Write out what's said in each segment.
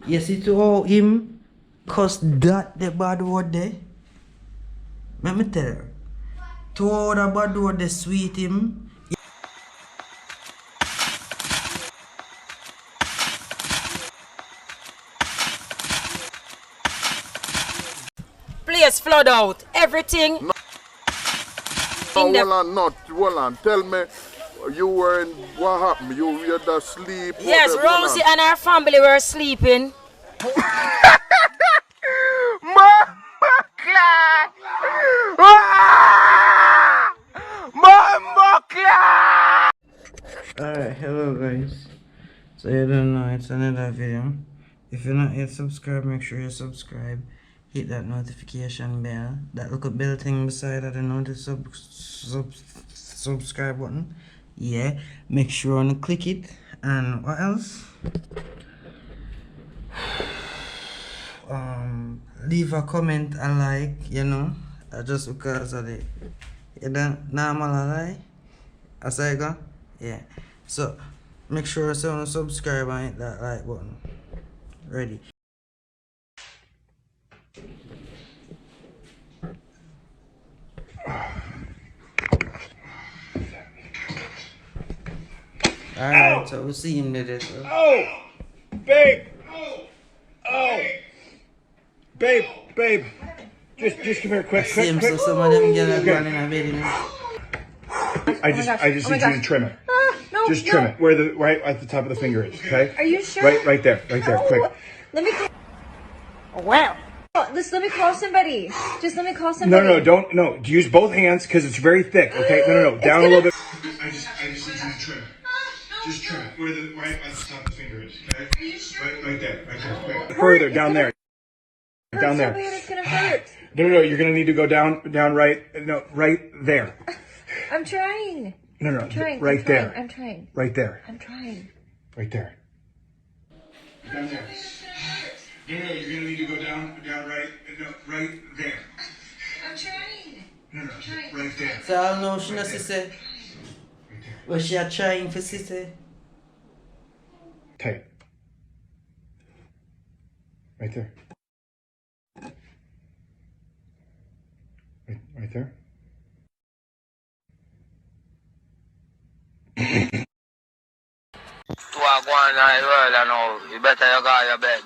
You see to how him cuss that the bad word there? Let me tell you. To how the bad word they sweet him. Place flood out. Everything. No, hold on. Tell me, you were in, what happened? You were asleep? Yes, Rosie and her family were sleeping. Alright, hello guys. So you don't know, it's another video. If you're not yet subscribed, make sure you subscribe. Hit that notification bell, that little bell thing beside that, subscribe button. Yeah, make sure you click it. And what else? Leave a comment, a like, you know, just because of the normal like. As I go, yeah. So make sure you subscribe and hit that like button. Ready. Alright, so we'll see him later. So. Oh, babe. Oh, babe. Just come here, quick. So some of them get like one in a bed, you know. I just need you to trim it. Just trim it where right at the top of the finger is. Okay. Are you sure? Right there, quick. Let me. Wow. Let me call somebody. Just let me call somebody. No. Use both hands because it's very thick. Okay. No. Down a little bit. I just need you to trim it. Just trim it where right at the top of the finger is. Okay. Are you sure? Right there. Quick. Further down there. Down there. It's gonna hurt. No. You're gonna need to go down right. No, right there. I'm trying. No. Right there. I'm trying. Right there. I'm trying. Right there. Down there. No, you're gonna need to go down right. No, right there. I'm trying. No, right there. So I know she knows say. Right there. But she are trying for sister. Tight. Right there. Right there. To a go on in the world, I know. You better you go to your bed.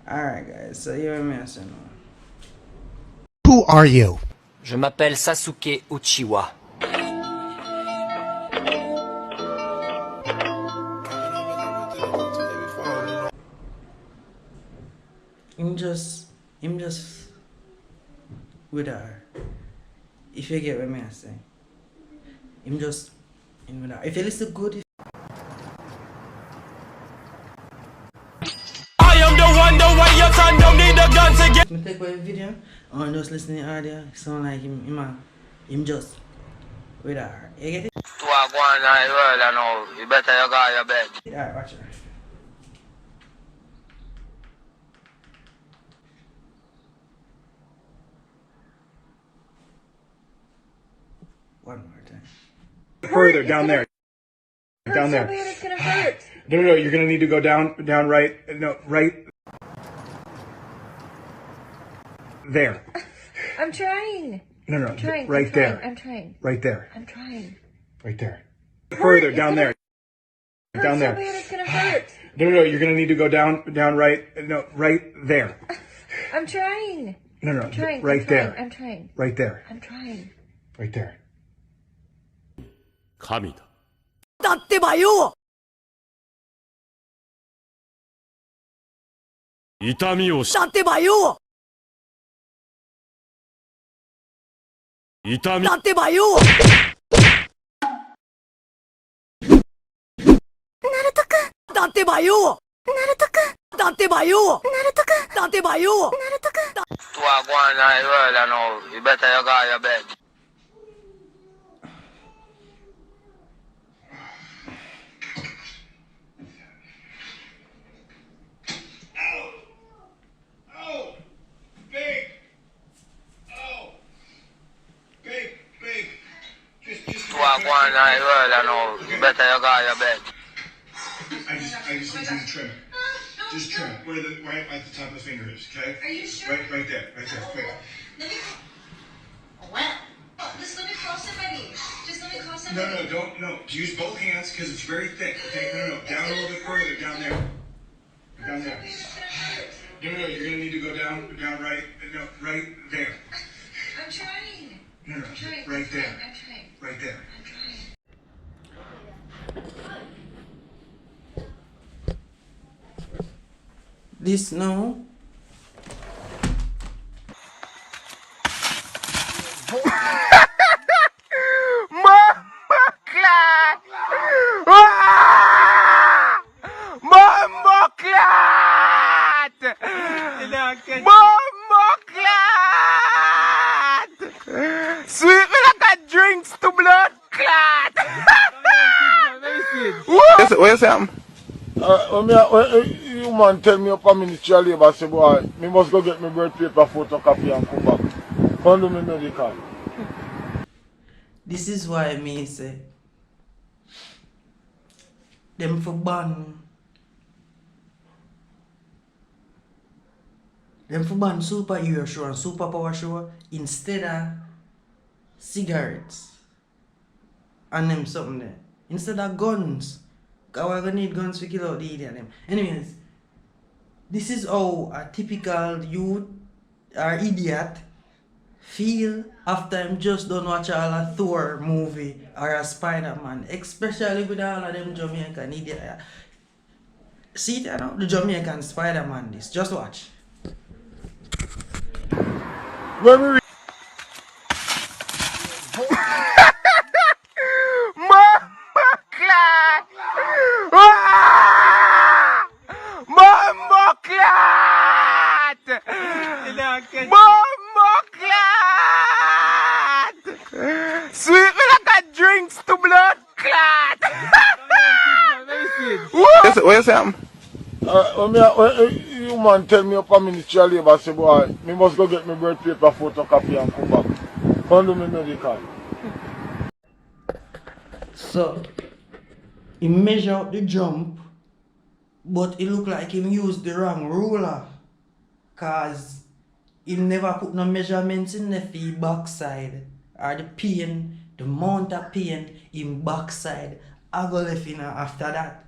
Alright guys, so you're messing. Who are you? Je m'appelle Sasuke Uchiwa. Him just with her. If you get what I say. Him just in with her. If you listen good, I am the one, the way your son don't need a gun to get. me take away the video and just listen to the audio, sound like him just with her. You get it? To a go on in the world, I know. You better you go to your bed. Alright, watch her. One more time. Further down there. Down there. It's gonna hurt. No. You're gonna need to go down right. No, right there. I'm trying. No. Right there. I'm trying. Right there. I'm trying. Right there. Further down there. Down there. It's gonna hurt. No. You're gonna need to go down right. No, right there. I'm trying. No. Right there. I'm trying. Right there. I'm trying. Right there. 神だ。だってばよ。痛みをし、だってばよ。痛み、だってばよ。だってばよ。だってばよ。だってばよ。To a go on in the world, I know. You better you go to your bed. Babe. To a go on in the world, I know. You better you go your bed. I just need you to trim it. Just trim it. Right at the top of the finger is, okay? Are you sure? Right there. Quick. Let me. Well. Just let me call somebody. Just let me call somebody. No. Use both hands because it's very thick, okay? No. Down a little bit further, down there. Down there. No, you're gonna need to go down right, no, right there. I'm trying. No, I'm trying. right there. I'm trying. Right there. I'm trying. This now. Sweet me like a drinks to blood clot. What you say? You man tell me up a Ministry of Labour say boy, me must go get my birth paper photocopy and come back. Come do me medical. This is why me say them for ban superhero show and superpower show instead of cigarettes and them something there. Instead of guns. Cause we're gonna need guns to kill out the idiot them. Anyways, this is how a typical youth or idiot feel after him just don't watch all a Thor movie or a Spider-Man. Especially with all of them Jamaican idiot. See it now? The Jamaican Spider-Man this. Just watch. When we sweet me like a drinks to blood clot. What you say? You man tell me up a Ministry of Labour say boy, me must go get my birth paper photocopy and come back. Come do me medical. So he measure out the jump, but it look like him used the wrong ruler. Cause he never put no measurements in the feet backside. Or the pain, the amount of pain in backside. I go left in after that.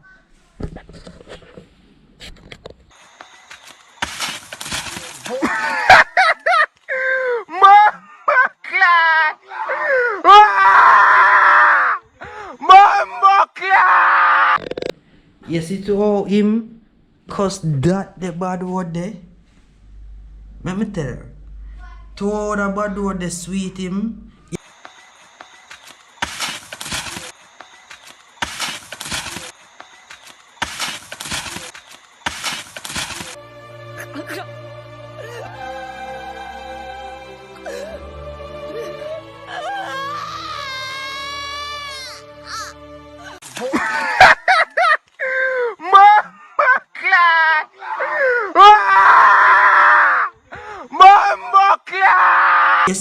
You see to how him cause that the bad word there? Let me tell you. To how the bad word the sweet him.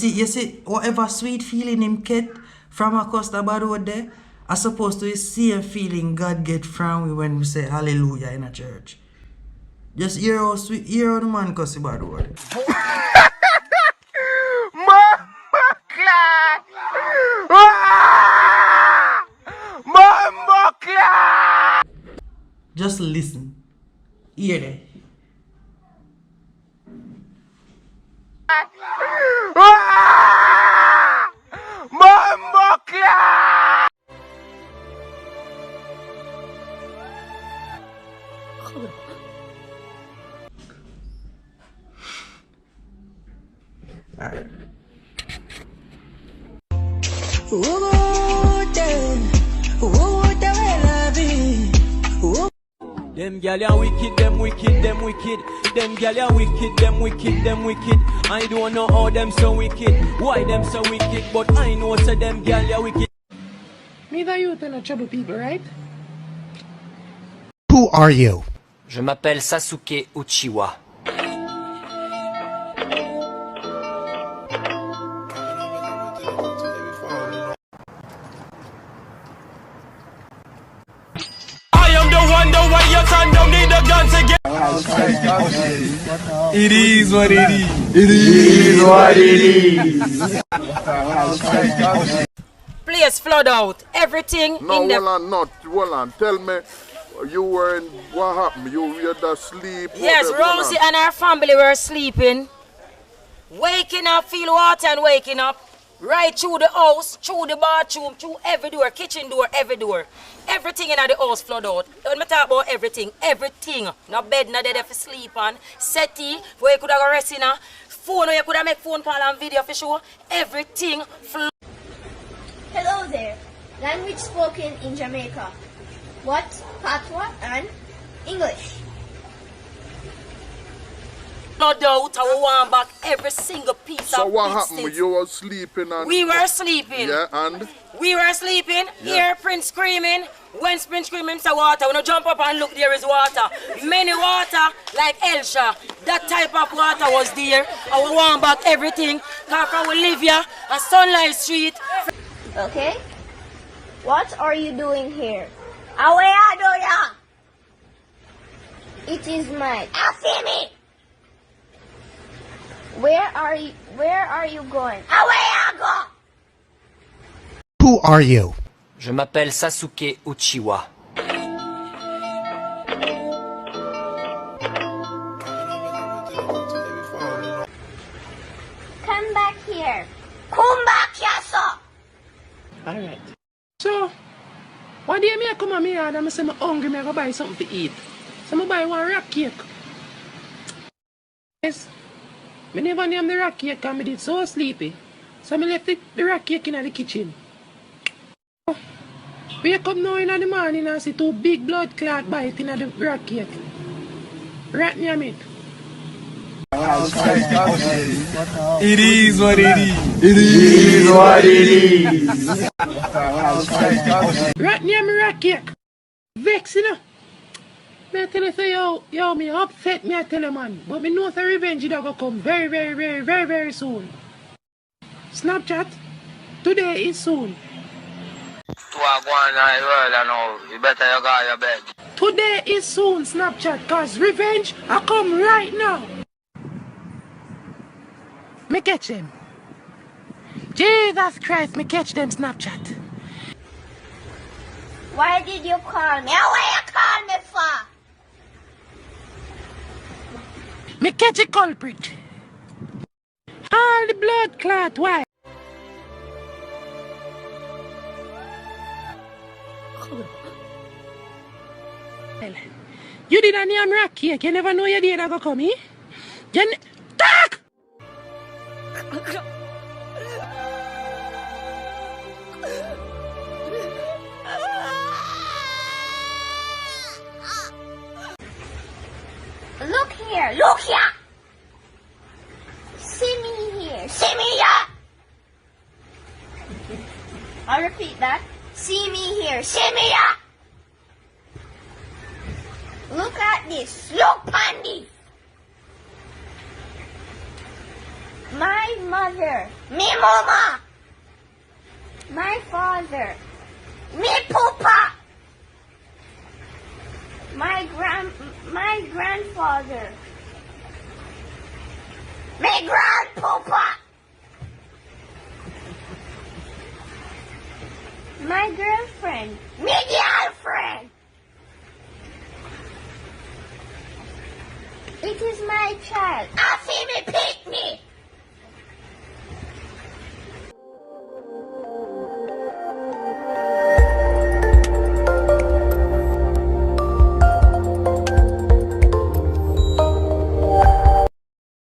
You see, whatever sweet feeling him get from across the bad word there, as opposed to the same feeling God get from we when we say hallelujah in a church. Just hear how sweet, hear how the man cuss the bad word. Just listen. Hear that. Alright. Them gyal are wicked, them wicked, them wicked. Them gyal are wicked, them wicked, them wicked. I don't know how them so wicked, why them so wicked, but I know so them gyal are wicked. Me that you turn trouble people, right? Who are you? Je m'appelle Sasuke Uchiwa. your son don't need a gun to get. It is what it is. It is what it is. Place flood out. Everything No, in the... hold on. Tell me, you were in, what happened? You were asleep? Yes, Rosie and her family were sleeping. Waking up, feel water and waking up. Right through the house, through the bathroom, through every door, kitchen door, every door. Everything in the house flood out. When I talk about everything, everything. No bed, no there for sleep on. Settee, where you could have rest in. Phone, where you could have make phone call and video for sure. Everything flood. Hello there. Language spoken in Jamaica. What, patois, and English. Flood out, I want back every single piece So of what pieces. happened? You were sleeping and... We were sleeping. Yeah, and? We were sleeping, Yeah. hear Prince screaming. When Prince screaming, say water. When you jump up and look, there is water. Many water, like Elsha. That type of water was there. I want back everything. Come from Olivia, a Sunlight Street. Okay? What are you doing here? Away do ya? It is mine. See me. Where are you going? Away I go. Who are you? Je m'appelle Sasuke Uchiwa. Come back here. Come back here, sir. Alright. So, one day I come on me yard and I say I'm hungry, I go buy something to eat. So I buy one rock cake. Yes. I never name the rock cake because I did so sleepy. So I left the rock cake in the kitchen. Wake up now in the morning and see two big blood clot bite in the rock cake. Right near me. It is what it is. It is what it is. Right near me rock cake. Vex, you know. Me tell you say, yo, me upset me, I tell you, man. But me know the revenge is going to come very, very, very, very, very soon. Snapchat, today is soon. To a go on the world, you know, you better you go to your bed. Today is soon, Snapchat, cause revenge I come right now. Me catch them. Jesus Christ, me catch them, Snapchat. Why did you call me? Why you call me for? Me catch a culprit. All the blood clot, why? You did a name rock cake, you never know your day that go come, eh? Talk! Look here, look here. See me here, see me here. I'll repeat that. See me here, see me here. Look at this, look on this. My mother, me mama. My father, me papa. My grandfather. My grandpapa. My girlfriend. My girlfriend. It is my child. I see me pick me.